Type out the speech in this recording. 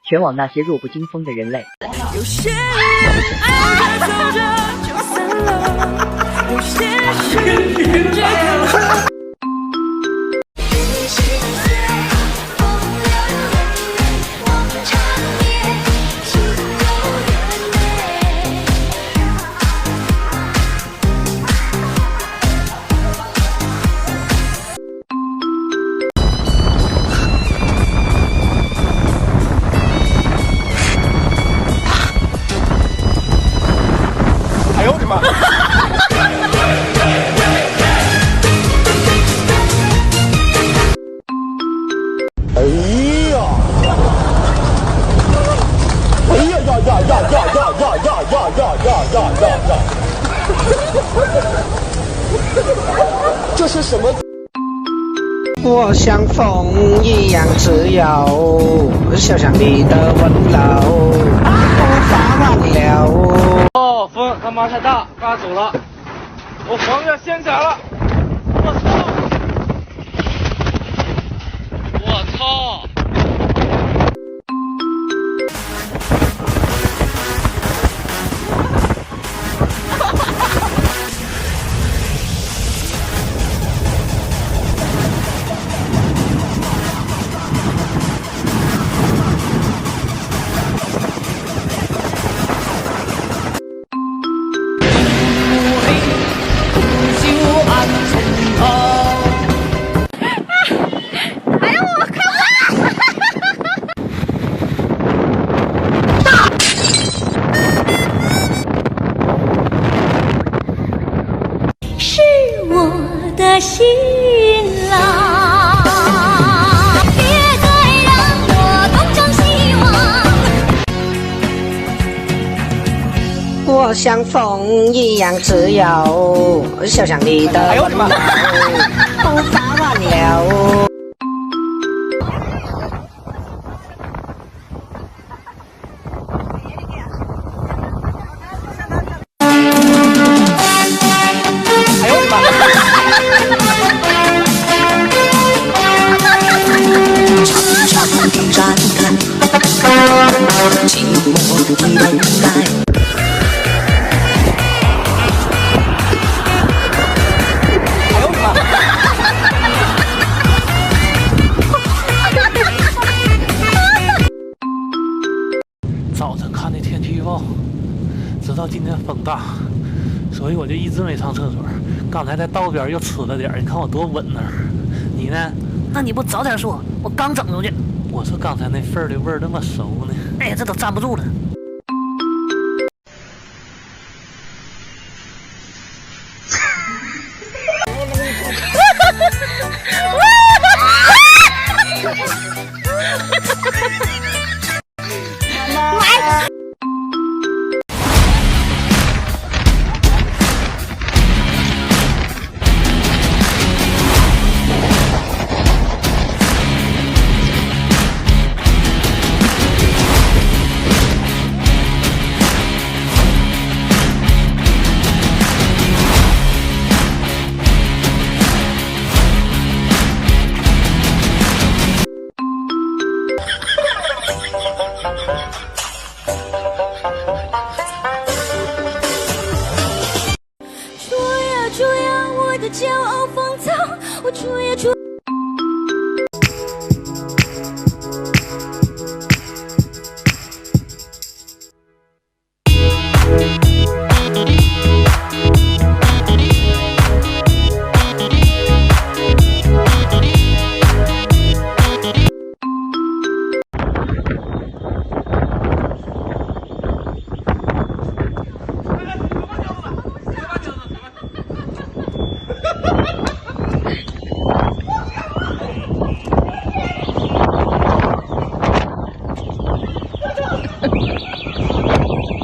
全网那些弱不禁风的人类。有些人爱着走着就散了，有些事看着看着。哎呦我的妈！哎呀！哎呀呀呀呀呀呀呀呀呀呀！这是什么？我像风一样自由，想象你的温柔，无法忘了。哦，风他妈太大，刮走了，我房要掀起来了，我操！我操！新郎，别再让我东张西望。我像风一样自由，想象你的温柔，无法忘了。寂寞的等待。早晨看那天气预报，知道今天风大，所以我就一直没上厕所。刚才在道边又吃了点，你看我多稳呢。你呢？那你不早点说，我刚整出去。我说刚才那份儿的味儿那么熟呢。哎呀，这都站不住了。捉呀，我的骄傲放纵，我捉呀捉。